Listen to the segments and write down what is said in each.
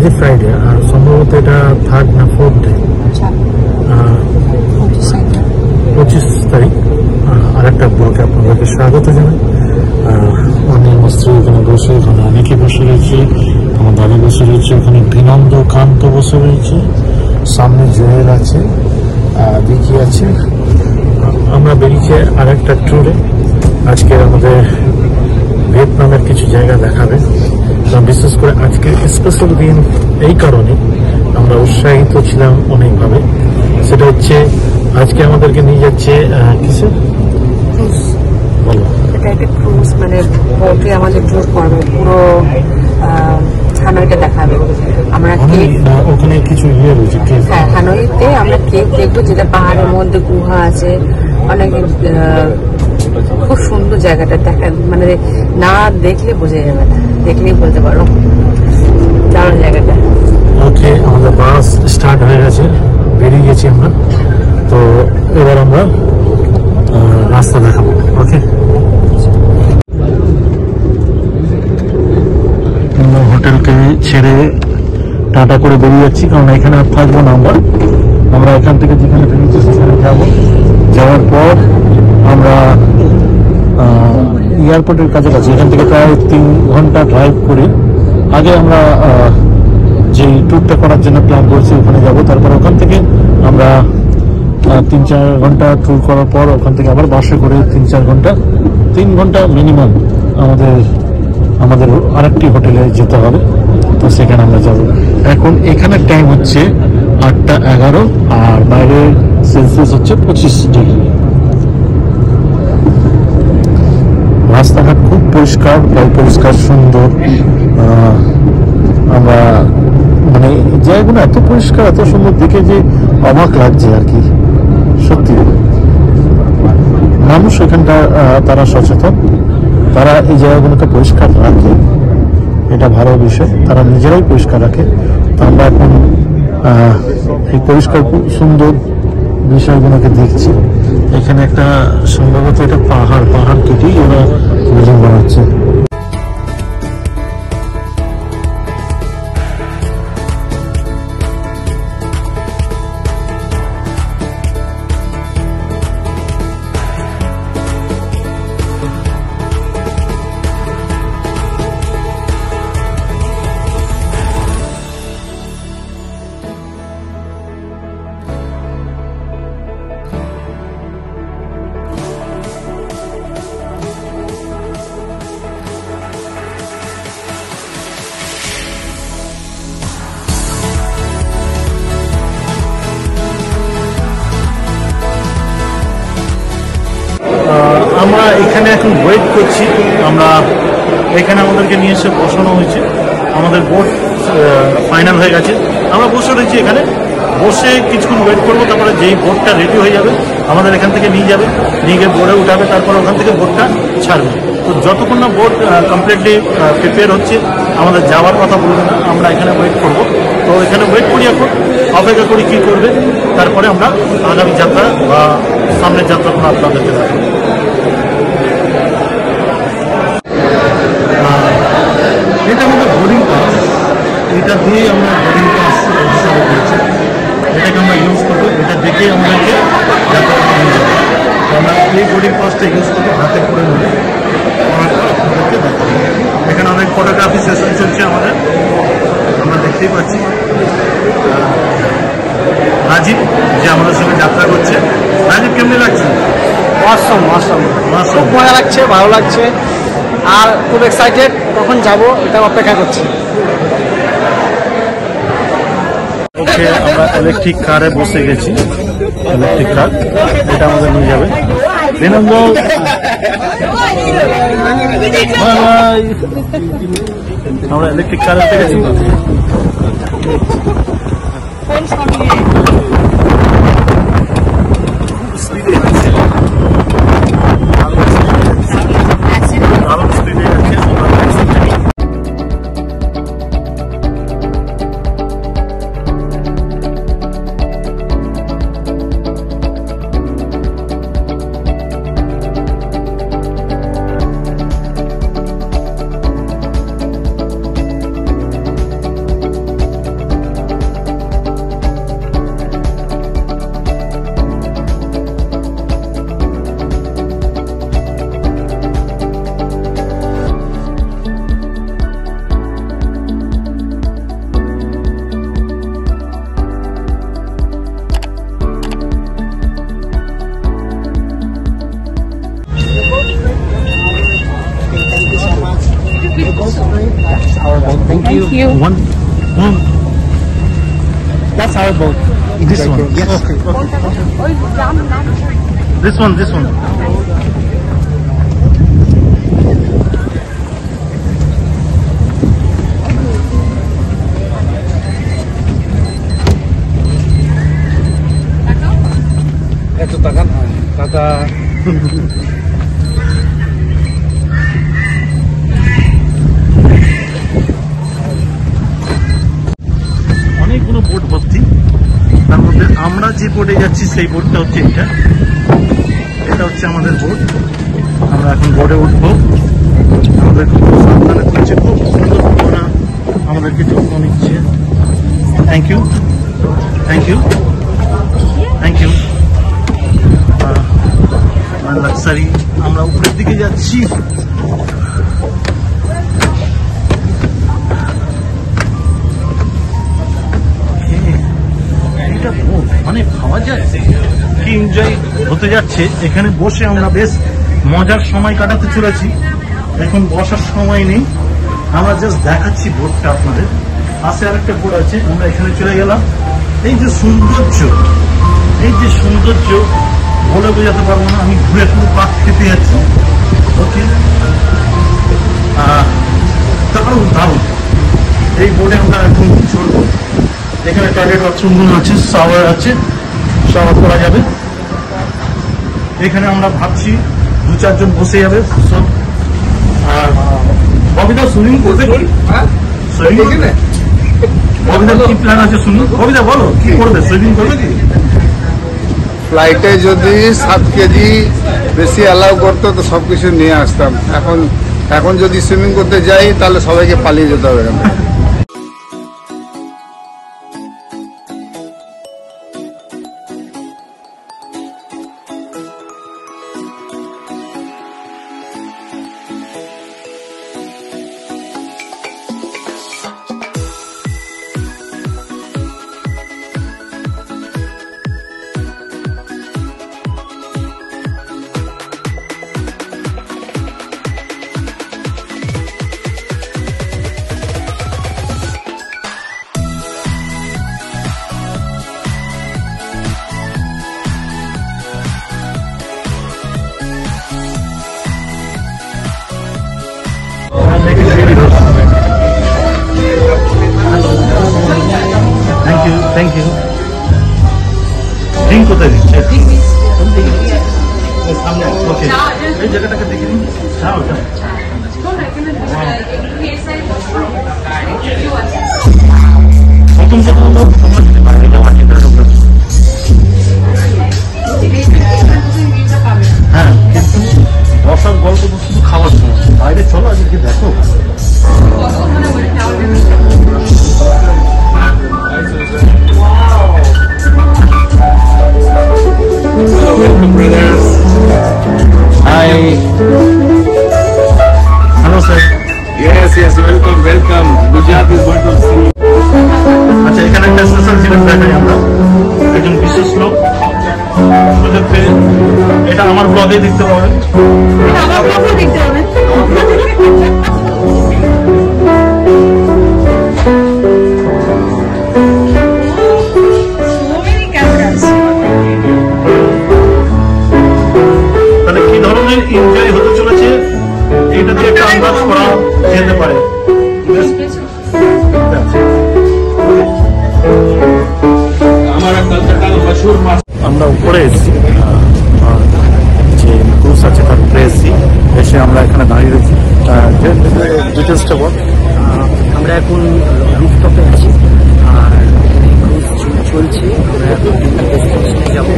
আজকে ফ্রাইডে, আর সম্ভবত এটা 3rd না 4th ডে, 25 তারিখ। আর একটা ব্লগে আপনাদেরকে স্বাগত জানাই। অনিল মিস্ত্রি ওখানে বসে, ওখানে অনেকে বসে রয়েছে, আমার দাদা বসে রয়েছে, ওখানে বিনন্দ কান্ত বসে রয়েছে, সামনে জয়েল আছে, দিকি আছে। আমরা বেরিয়েছি আর একটা ট্যুরে। আজকে আমাদের ভিয়েতনামের কিছু জায়গা দেখাবে। বিশেষ করে আজকে স্পেশাল দিন এই কারণে আমরা উৎসাহিত ছিলাম অনেকভাবে। সেটা হচ্ছে আজকে আমাদেরকে নিয়ে যাচ্ছে কিসে বলো, ক্রুজ, মানে বোটে আমাদের ট্যুর করবে, পুরো হানয়টা দেখাবে। আমরা ওখানে কিছু ইয়ে রয়েছে, হ্যাঁ হানয়তে আমরা কেক দেখবো, যেটা পাহাড়ের মধ্যে গুহা আছে, অনেক খুব সুন্দর জায়গাটা দেখা, মানে না দেখলে বোঝা যাবে না, দেখলেই বলতে পারো দারুণ জায়গাটা। ওকে, আমাদের বাস স্টার্ট হয়ে গেছে, বেরিয়ে গেছি আমরা। তো এবার আমরা রাস্তা দেখাবো। ওকে, হোটেলকে ছেড়ে টাটা করে বেরিয়ে যাচ্ছি, কারণ এখানে আর থাকবো না। আমরা এখান থেকে যেখানে বেরিয়েছি সেখানে যাবো। যাওয়ার পর আমরা এয়ারপোর্টের কাছাকাছি, এখান থেকে প্রায় 3 ঘন্টা ড্রাইভ করে আগে আমরা যে ট্যুরটা করার জন্য প্ল্যান করছি ওখানে যাব। তারপর ওখান থেকে আমরা 3-4 ঘন্টা ট্যুর করার পর ওখান থেকে আবার বাসে করে 3 ঘন্টা মিনিমাম আমাদের আরেকটি হোটেলে যেতে হবে। তো সেখানে আমরা যাব। এখন এখানে টাইম হচ্ছে 8টা 11, আর বাইরে সেলসিয়াস হচ্ছে 25 ডিগ্রি। রাস্তাঘাট খুব পরিষ্কার, পরিষ্কার সুন্দর। আমরা মানে জায়গাগুলো এত পরিষ্কার, এত সুন্দর দেখে যে অবাক লাগছে আর কি। সত্যি মানুষ এখানটা তারা সচেতন, তারা এই জায়গাগুলোকে পরিষ্কার রাখে, এটা ভালো বিষয়। তারা নিজেরাই পরিষ্কার রাখে। তো আমরা এখন এই পরিষ্কার সুন্দর বিষয়গুলোকে দেখছি। এখানে একটা সম্ভবত এটা পাহাড় কেটেই ওরা বিল্ডিং বানাচ্ছে। আমরা এখানে এখন ওয়েট করছি। আমরা এখানে আমাদেরকে নিয়ে এসে বসানো হয়েছে, আমাদের বোট ফাইনাল হয়ে গেছে। আমরা বসে রয়েছি এখানে, বসে কিছুক্ষণ ওয়েট করবো। তারপরে যেই বোটটা রেডি হয়ে যাবে আমাদের এখান থেকে নিয়ে যাবে, নিয়ে গিয়ে বোর্ডে উঠাবে, তারপর ওখান থেকে বোটটা ছাড়বে। তো যতক্ষণ না বোট কমপ্লিটলি প্রিপেয়ার হচ্ছে আমাদের যাওয়ার কথা বলবে না, আমরা এখানে ওয়েট করব। তো এখানে ওয়েট করি, এখন অপেক্ষা করি কী করবে, তারপরে আমরা আগামী যাত্রা বা সামনের যাত্রাগুলো আপনাদেরকে দেখাবো। এটা আমাদের বোর্ডিং পাস, এটা দিয়ে আমরা বোর্ডিং পাস হিসাবে পেয়েছি। এটাকে আমরা ইউজ করবো, এটা দেখেই আমাদেরকে যাত্রাটা নিয়ে যাবো। তো আমরা এই বোর্ডিং পাসটা ইউজ করবো, হাতে করে নেবো, আপনাদেরকে দেখাবো। এখানে অনেক ফটোগ্রাফি সেশন চলছে আমাদের, আমরা দেখতেই পাচ্ছি। রাজীব যে আমাদের সঙ্গে যাত্রা করছে। রাজীব, কেমনি লাগছে? খুব মজা লাগছে, ভালো লাগছে, আর খুব এক্সাইটেড, কখন যাব এটা অপেক্ষা করছি। ওকে, আমরা ইলেকট্রিক কারে বসে গেছি। ইলেকট্রিক কার এটা আমাদের নিয়ে যাবে। বিনন্দ, আমরা ইলেকট্রিক কারে উঠে গেছি। Thank you. One. That's our boat. This one. Yes. Okay. ওই নাম নাম This one. This one. একটু তাকান টাটা। অনেকগুলো বোট ভর্তি, তার মধ্যে আমরা যে বোটে যাচ্ছি সেই বোটটা হচ্ছে এটা হচ্ছে আমাদের বোট। আমরা এখন বোটে উঠবো, আমাদের খুব সাবধানে তুলছে, খুব সুন্দর ওরা আমাদেরকে যত্ন নিচ্ছে। Thank you, thank you, thank you. Luxury, আমরা উপরের দিকে যাচ্ছি। মানে ভাবা যায় কি এনজয় হতে যাচ্ছে এখানে বসে। আমরা বেশ মজার সময় কাটাতে চলেছি, এখন বসার সময় নেই, আমরা জাস্ট দেখাচ্ছি বোটটা আপনাদের। পাশে আরেকটা বোট আছে, আমরা এখানে চলে গেলাম। এই যে সৌন্দর্য, এই যে সৌন্দর্য বলে বোঝাতে পারবো না। আমি ঘুরে পুরো পাক খেতে যাচ্ছি। ওকে, দারুণ দারুণ। এই বোটে আমরা এখন চলবো। এখানে টয়লেট বাথরুমগুলো আছে, শাওয়ার আছে, শাওয়ার করা যাবে। এখানে আমরা ভাবছি 2-4 জন বসে যাবে সব। আর ববিদা সুইমিং করবে কি? সুইমিং ববিদার কি প্ল্যান আছে শুনুন। ববিদা বলো কি করবে, সুইমিং করবে কি? ফ্লাইটে যদি 7 কেজি বেশি অ্যালাউ করতো তো সব কিছু নিয়ে আসতাম। এখন যদি সুইমিং করতে যাই তাহলে সবাইকে পালিয়ে যেতে হবে এখান থেকে। Thank you. ড্রিঙ্ক কোথায় দিচ্ছে? ওকে, এই জায়গাটাকে দেখে নিন। প্রথম হ্যাঁ, কিন্তু বসার গল্প তো শুধু খাওয়ার সময়। বাইরে চলো আজকে দেখো। Hi. Hello, sir. Yes, welcome. Gujarat is going to see. আচ্ছা, এখানে একটা স্পেশাল জিনিস দেখাই আমরা। একজন বিশেষ লোক সুযোগ পেয়ে, এটা আমার ব্লগে দেখতে পাবেন। আমার ব্লগে দেখতে পাবেন। তাহলে কি ধরনের এনজয় হতে চলেছে এটা দিয়ে একটা আন্দাজ করা যেতে পারে। আমরা উপরে এসেছি, যে ক্রুজ আছে তার উপরে এসেছি, এসে আমরা এখানে দাঁড়িয়ে রয়েছি। ডিটেলসটা বল। আমরা এখন রুফটপে আছি আর ক্রুজ চলছে। আমরা এখন ডেস্টিনেশনে যাবো।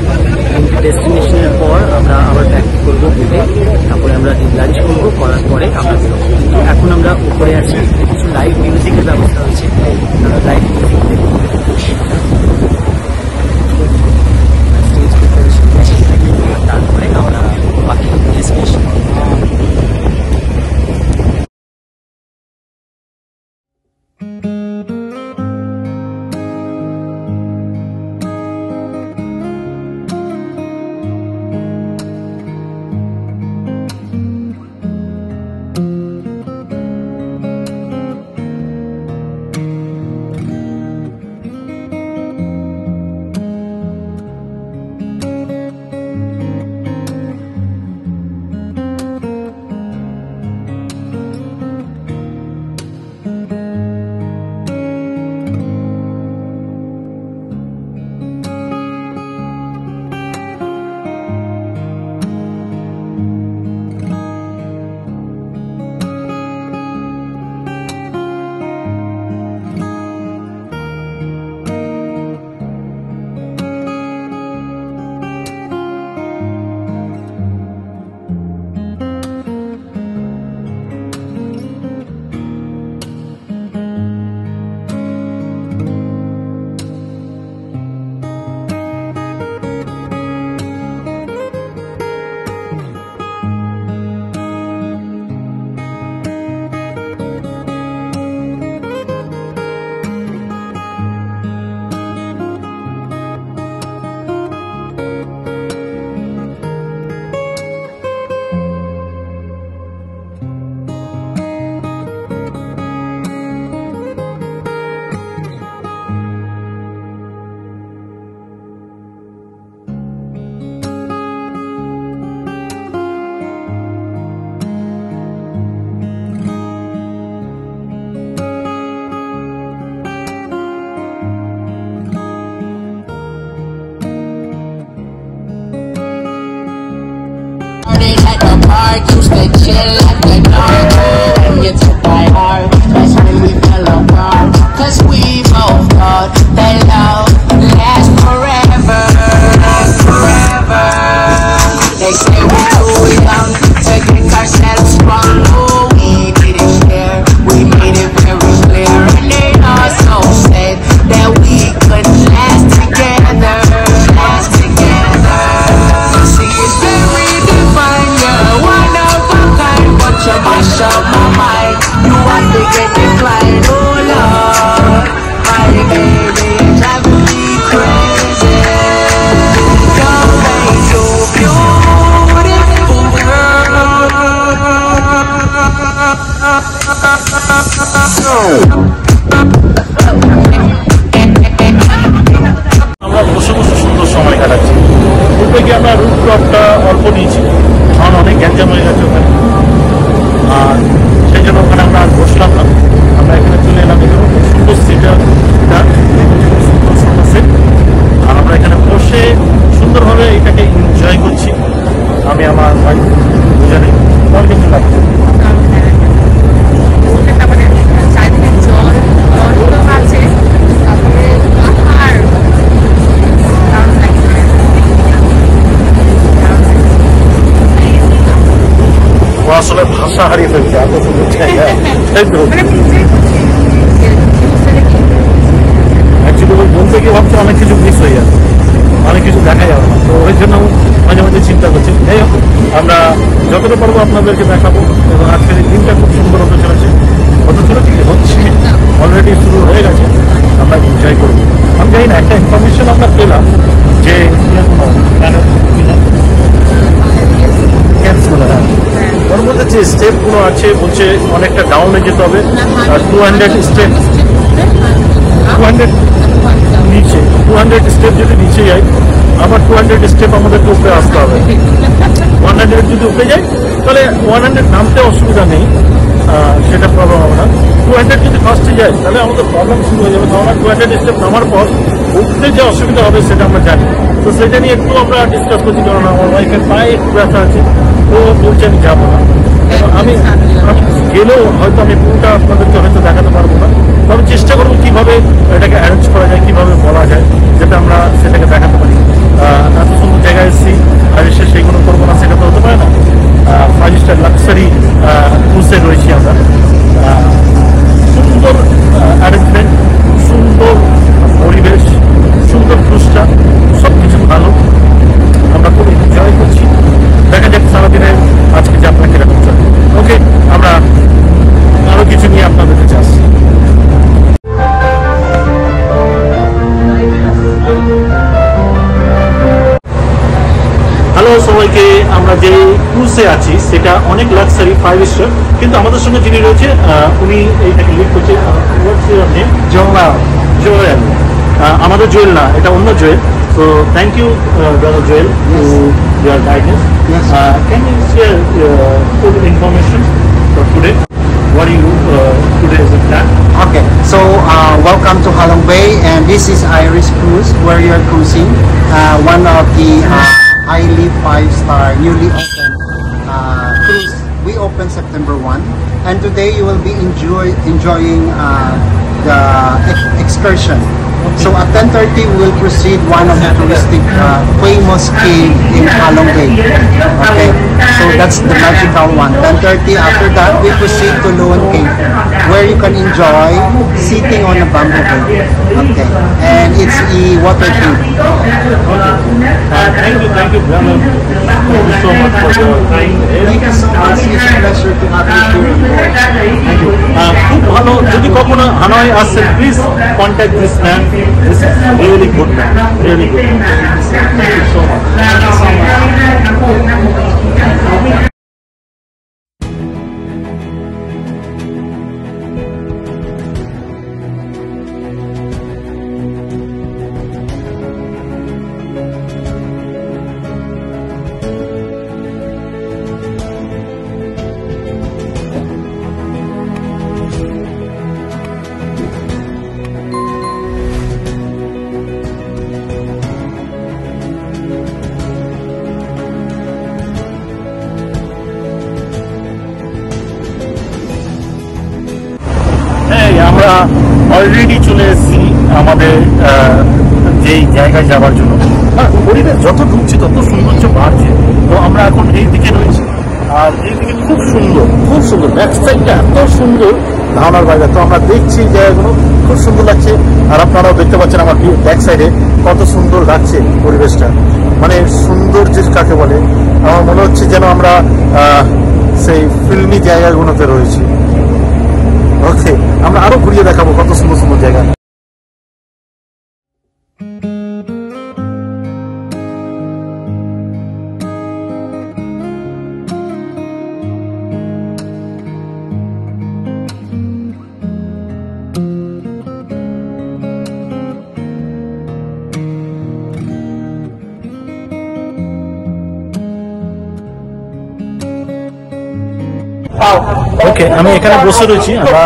ডেস্টিনেশনের পর আমরা আবার ব্যাক করবো বোটে, তারপরে আমরা ডিলারিশ করবো, করার পরে আমরা বেরোবো। কিন্তু এখন আমরা উপরে আছি, কিছু লাইভ মিউজিকের ব্যবস্থা হয়েছে, লাইভ মিউজিক দেখবো। স্টেজ প্রিপারেশন তারপরে আমরা বাকি destination. park, you stay chill like a narco. And you took my heart, that's when we fell apart. Cause we both thought that love lasts forever, lasts forever. They say we're too young to get ourselves sprung. Oh, we didn't share, we made it very clear. And they also said that we could last together, last together. See, it's very divine, you're one of a kind, but you mash up my mind. You have to get declined, oh Lord. My baby, you're driving me crazy. You're way too beautiful, আমরা বসে বসে সুন্দর সময় কাটাচ্ছি। বলতে গিয়ে আমরা রুটটপটা অল্প নিয়েছি, কারণ অনেক গ্যাঞ্জাম হয়ে গেছে ওখানে, আর সেই জন্য ওখানে আমরা আর বসলাম না। আমরা এখানে চলে এলাম, সুন্দর সিটটা, সুন্দর সুন্দর সিট, আর আমরা এখানে বসে সুন্দরভাবে এটাকে এনজয় করছি। আমি আমার ভাই দুজনে তোমার কিন্তু লাগছে আসলে ভাষা হারিয়ে ফেলছে, এত সুন্দর জায়গা। অ্যাকচুয়ালি বলতে গিয়ে ভাবছি অনেক কিছু মিস হয়ে যাবে, অনেক কিছু দেখা যাবে না, তো ওই জন্য মাঝে মাঝে চিন্তা করছি। যাই হোক, আমরা যতটা পারবো আপনাদেরকে দেখাবো, এবং আজকের এই দিনটা খুব সুন্দর হতে চলেছে, হচ্ছে অলরেডি শুরু হয়ে গেছে, আমরা এনজয় করবো। আমি জানি না, একটা ইনফরমেশন আমরা পেলাম যে ওর মধ্যে যে স্টেপগুলো আছে বলছে অনেকটা ডাউনে যেতে হবে, 200 স্টেপ, 200 নিচে, 200 স্টেপ যদি নিচে যায়, আবার 200 স্টেপ আমাদেরকে উপরে আসতে হবে। 100 যদি উপরে যায় তাহলে 100 নামতে অসুবিধা নেই, সেটা প্রবলেম হবে না। 200 যদি ফার্স্টে যায় তাহলে আমাদের প্রবলেম শুরু হয়ে যাবে, কারণ 200 স্টেপ নামার পর উঠতে যে অসুবিধা হবে সেটা আমরা জানি। তো সেটা নিয়ে একটু আমরা ডিসকাস করছি, কারণ আমার ওয়াইফের পায়ে একটু ব্যথা আছে, তো বলছে আমি যাবো না। আমি গেলেও হয়তো আমি পুরোটা আপনাদেরকে হয়তো দেখাতে পারবো না, তবে চেষ্টা করবো কীভাবে এটাকে অ্যারেঞ্জ করা যায়, কীভাবে বলা যায়, যাতে আমরা সেটাকে দেখাতে পারি। এত সুন্দর জায়গায় এসেছি আর এসে সেইগুলো করবো না, সেটা তো হতে পারে না। 5 স্টার লাক্সারি ক্রুজে রয়েছি আমরা, সুন্দর অ্যারেঞ্জমেন্ট, সুন্দর পরিবেশ, সুন্দর ক্রুজটা, সব কিছু ভালো, আমরা খুব এনজয় করছি। দেখা যাক সারাদিনে আজকে যাত্রা কিরকম চলে। ওকে, আমরা আরো কিছু নিয়ে আপনাদের কাছে আসছি। হ্যালো সবাইকে, আমরা যে ক্রুজে আছি সেটা অনেক লাক্সারি 5 স্টার, কিন্তু আমাদের সঙ্গে যিনি রয়েছে উনি এইটাকে লিড করছে, জোয়েল। আমাদের জোয়েল না, এটা অন্য Joel. So thank you, brother Joel, to your guidance. Can you share full information for today? What do you today is the plan? Okay, so welcome to Halong Bay, and this is Iris Cruise, where you're cruising. One of the highly 5-star newly opened cruise. We opened September 1, and today you will be enjoying the excursion. So at 10:30 we will proceed one of the touristic famous cave in Halong Bay. Okay, so that's the magical one. 10:30. After that we proceed to Loan Cave, where you can enjoy sitting on a bamboo bed. Okay, and it's a water cave. Thank you, brother. Thank you so much for your time. Thank you so much. It's a pleasure to have you here. Thank you. খুব ভালো, যদি কখনো Hanoi আসেন please contact this man, this is really good man, really good. Thank you so much. আমরা already চলে এসেছি আমাদের যেই জায়গায় যাওয়ার জন্য। পরিবেশ যত ঢুকছে তত সৌন্দর্য বাড়ছে। তো আমরা এখন এই দিকে রয়েছি, আর এইদিকে খুব সুন্দর ব্যাক সাইডটা এত সুন্দর ধারণার বাইরে। তো আমরা দেখছি জায়গাগুলো খুব সুন্দর লাগছে, আর আপনারাও দেখতে পাচ্ছেন আমার ব্যাক সাইডে কত সুন্দর লাগছে পরিবেশটা। মানে সৌন্দর্য কাকে বলে, আমার মনে হচ্ছে যেন আমরা সেই ফিল্মি জায়গাগুলোতে রয়েছি। ওকে, আমরা আরো ঘুরিয়ে দেখাবো কত সুন্দর সুন্দর জায়গা। ওকে, আমি এখানে বসে রয়েছি, আমরা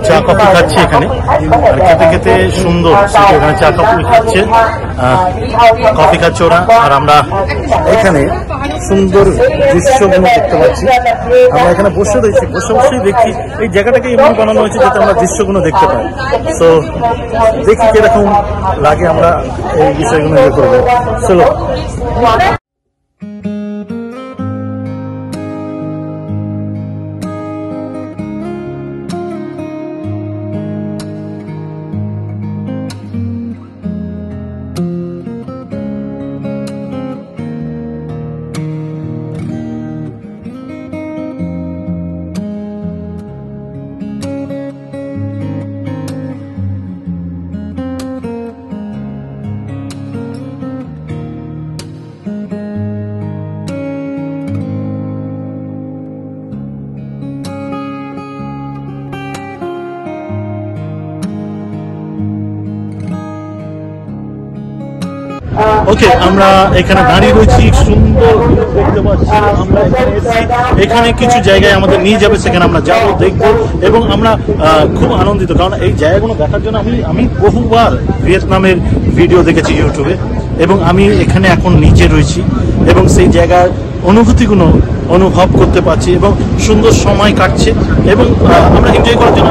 চা কফি খাচ্ছি এখানে, আর খেতে খেতে সুন্দর এখানে চা কফি খাচ্ছে, কফি খাচ্ছে ওরা, আর আমরা এখানে সুন্দর দৃশ্যগুলো দেখতে পাচ্ছি। আমরা এখানে বসে রয়েছি, বসেই দেখছি এই জায়গাটাকে এমন বানানো হয়েছে যাতে আমরা দৃশ্যগুলো দেখতে পাই। তো দেখি কিরকম লাগে, আমরা এই বিষয়গুলো ইয়ে করবো। চলো। ওকে, আমরা এখানে দাঁড়িয়ে রয়েছি, সুন্দর দেখতে পাচ্ছি। আমরা এখানে কিছু জায়গায় আমাদের নিয়ে যাবে, সেখানে আমরা যাবো, দেখবো, এবং আমরা খুব আনন্দিত, কারণ এই জায়গাগুলো দেখার জন্য আমি বহুবার ভিয়েতনামের ভিডিও দেখেছি ইউটিউবে, এবং আমি এখানে এখন নিচে রয়েছি এবং সেই জায়গার অনুভূতিগুলো অনুভব করতে পারছি, এবং সুন্দর সময় কাটছে, এবং আমরা এনজয় করার জন্য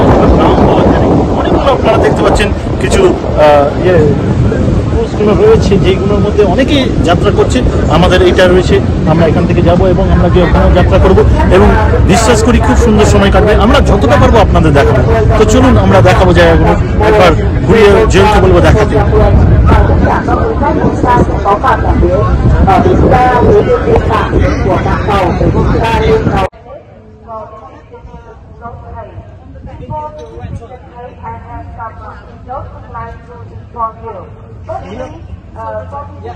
অনেকগুলো আপনারা দেখতে পাচ্ছেন কিছু রয়েছে, যেগুলোর মধ্যে অনেকেই যাত্রা করছে। আমাদের এইটা রয়েছে, আমরা এখান থেকে যাব এবং আমরা গিয়ে ওখানে যাত্রা করব, এবং বিশ্বাস করি খুব সুন্দর সময় কাটবে। আমরা যতটা পারবো আপনাদের দেখাবো। তো চলুন আমরা দেখাবো জায়গাগুলো, একবার ঘুরিয়ে জেলকে বলবো দেখাতে। For me, the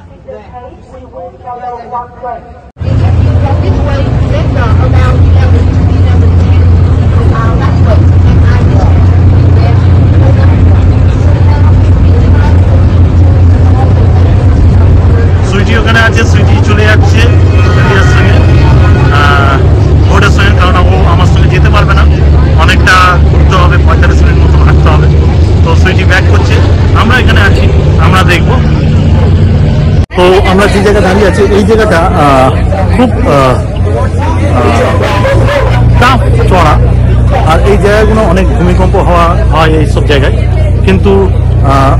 page, we will follow one way. If you go this way, then around 11 to 11:10, that's way. And I just Sweety ওখানে আছে, সুইটি চলে যাচ্ছে রিয়ার সঙ্গে, ওটার সঙ্গে, কারণ ও আমার সঙ্গে যেতে পারবে না, অনেকটা ঘুরতে হবে, 45 মিনিট মতো হাঁটতে হবে। তো সুইটি ব্যাক করছে, আমরা এখানে আছি, আমরা দেখবো। তো আমরা যে জায়গায় দাঁড়িয়ে আছি, এই জায়গাটা খুব টাফ চড়া, আর এই জায়গাগুলো অনেক ভূমিকম্প হয় এইসব জায়গায়। কিন্তু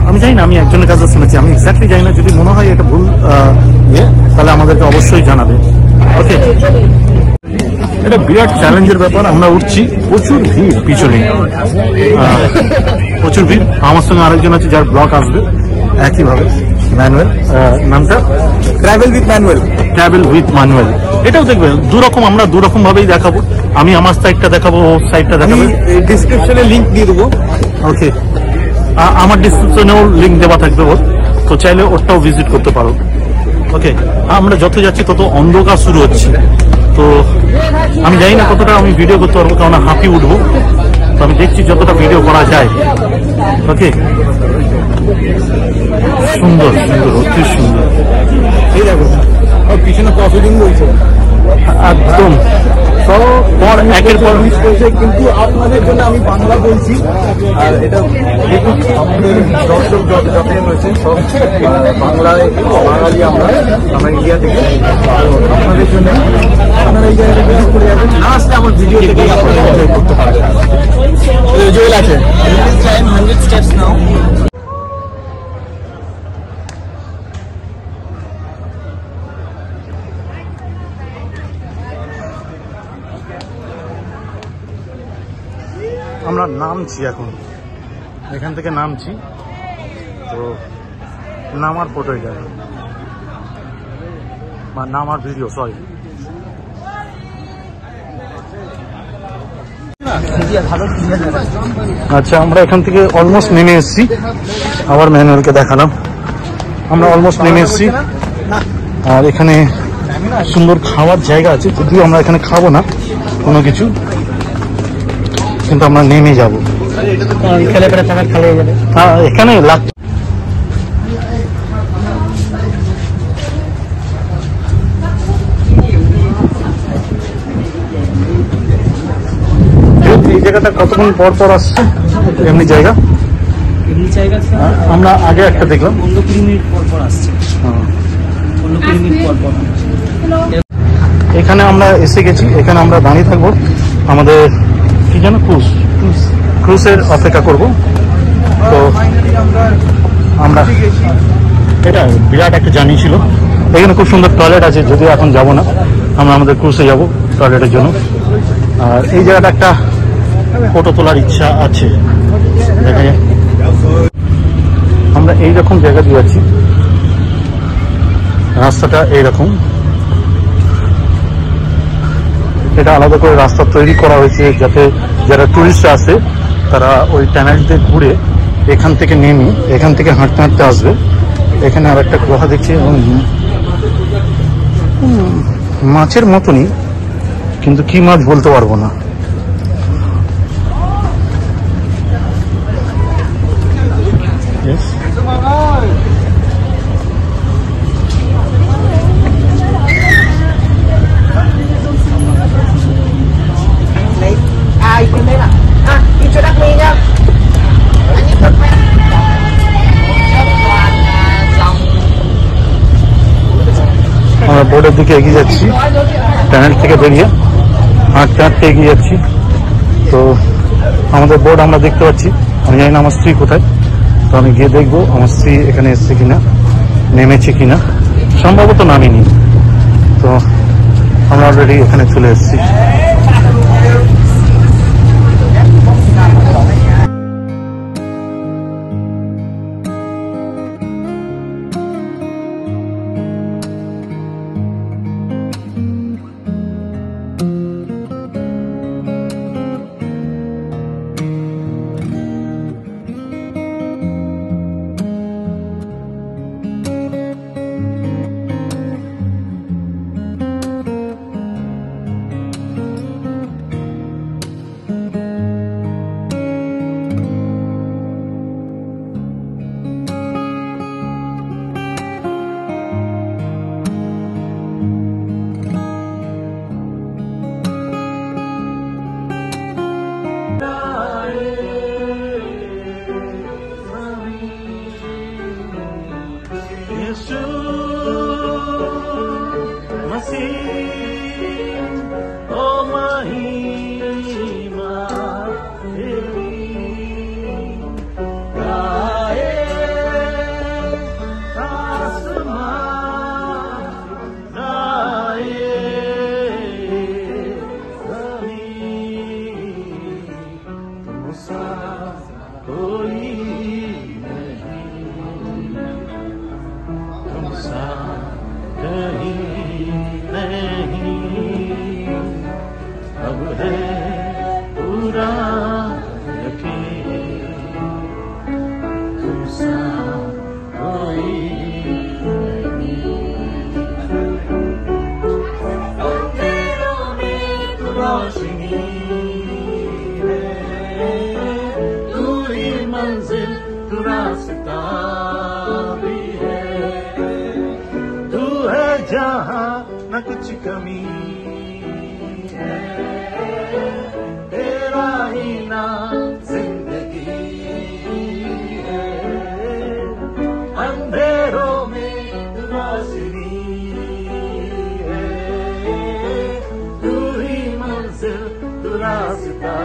আমি জানি না, আমি একজনের কাছে শুনেছি, আমি এক্স্যাক্টলি জানি না, যদি মনে হয় এটা ভুল তাহলে আমাদেরকে অবশ্যই জানাবে। ওকে, এটা বিরাট চ্যালেঞ্জের ব্যাপার। আমরা উঠছি, প্রচুর ভিড় পিছনে, প্রচুর ভিড়। আমার সঙ্গে আরেকজন আছে যার ব্লগ আসবে একইভাবে, ম্যানুয়াল, নামটা ট্রাভেল উইথ ম্যানুয়াল। এটাও দেখবে দুরকম, আমরা দুরকম ভাবেই দেখাবো। আমি আমার সাইডটা দেখাবো, ও সাইডটা দেখাবো, ডিসক্রিপশনে লিঙ্ক দিয়ে দেবো। ওকে, আমার ডিসক্রিপশনেও লিঙ্ক দেওয়া থাকবে ওর, তো চাইলে ওরটাও ভিজিট করতে পারো। ওকে, আমরা যত যাচ্ছি তত অন্ধকার শুরু হচ্ছে, তো আমি জানি না কতটা আমি ভিডিও করতে পারবো, কারণ হাঁপিয়ে উঠবো। তো আমি দেখছি যতটা ভিডিও করা যায়। ওকে, সুন্দর অতি সুন্দর। এই দেখো পিছনে কফি ডিং বলছে, একদম সব পর একের পর মিস করছে, কিন্তু আপনাদের জন্য আমি বাংলা বলছি। আর এটা দেখুন, আমাদের দর্শক যতজন রয়েছে সব বাংলায়, বাঙালি, আমরা ইন্ডিয়া থেকে। আপনাদের জন্য আপনারা না আসলে আমার ভিডিও থেকে আপনারা এনজয় করতে পারবেন। জয়েল আছে 100 steps now. আমরা নামছি এখন, এখান থেকে নামছি, তো নামার ফটো এটা বা নামার ভিডিও, সরি। আচ্ছা, আমরা এখান থেকে অলমোস্ট নেমে এসেছি, আবার ম্যানুয়ালকে দেখালাম, আমরা অলমোস্ট নেমে এসেছি। আর এখানে সুন্দর খাওয়ার জায়গা আছে, যদিও আমরা এখানে খাবো না কোনো কিছু, কিন্তু আমরা নেমে যাবো। এখানে লাগছে এই জায়গাটা কতক্ষণ পর পর আসছে এমনি জায়গা? এই জায়গা আমরা আগে একটা দেখলাম 15-20 মিনিট পর পর আসছে। 15-20 মিনিট পর পর এখানে আমরা এসে গেছি, এখানে আমরা দাঁড়িয়ে থাকবো, আমাদের কি যেন ক্রুজের অপেক্ষা করব। তো আমরা এটা বিরাট একটা জার্নি ছিল। এখানে খুব সুন্দর টয়লেট আছে, যদিও এখন যাব না, আমরা আমাদের ক্রুজে যাব টয়লেটের জন্য। আর এই জায়গাটা একটা ফটো তোলার ইচ্ছা আছে, দেখা যায়। আমরা এইরকম জায়গা দিয়ে আছি, রাস্তাটা এইরকম, এটা আলাদা করে রাস্তা তৈরি করা হয়েছে যাতে যারা টুরিস্ট আসে তারা ওই টানেল দিয়ে ঘুরে এখান থেকে নেমে এখান থেকে হাঁটতে হাঁটতে আসবে। এখানে আর একটা গুহা দেখছি, এবং মাছের মতনই, কিন্তু কি মাছ বলতে পারবো না। আমরা বোর্ডের দিকে এগিয়ে যাচ্ছি, টানেল থেকে বেরিয়ে হাঁটতে হাঁটতে এগিয়ে যাচ্ছি। তো আমাদের বোর্ড আমরা দেখতে পাচ্ছি, আমি জানি না আমার স্ত্রী কোথায়, তো আমি গিয়ে দেখবো আমার স্ত্রী এখানে এসছে কিনা, নেমেছে কিনা, সম্ভবত নামিনি। তো আমরা অলরেডি এখানে চলে এসেছি। रास्ता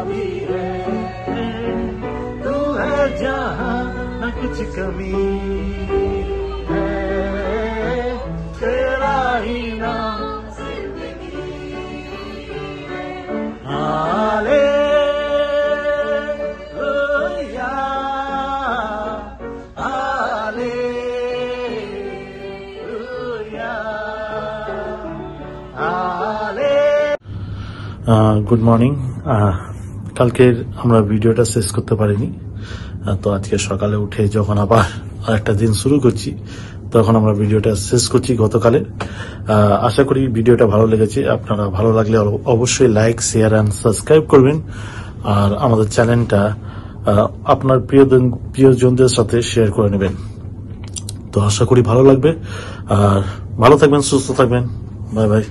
भी है, तू है जहां न कुछ कमी है, तेरा ही नाम গুড মর্নিং। কালকের আমরা ভিডিওটা শেষ করতে পারিনি, তো আজকে সকালে উঠে যখন আবার আরেকটা দিন শুরু করছি তখন আমরা ভিডিওটা শেষ করছি গতকালে। আশা করি ভিডিওটা ভালো লেগেছে। আপনারা ভালো লাগলে অবশ্যই লাইক, শেয়ার অ্যান্ড সাবস্ক্রাইব করবেন, আর আমাদের চ্যানেলটা আপনার প্রিয়জনদের সাথে শেয়ার করে নেবেন। তো আশা করি ভালো লাগবে, আর ভালো থাকবেন, সুস্থ থাকবেন। Bye bye.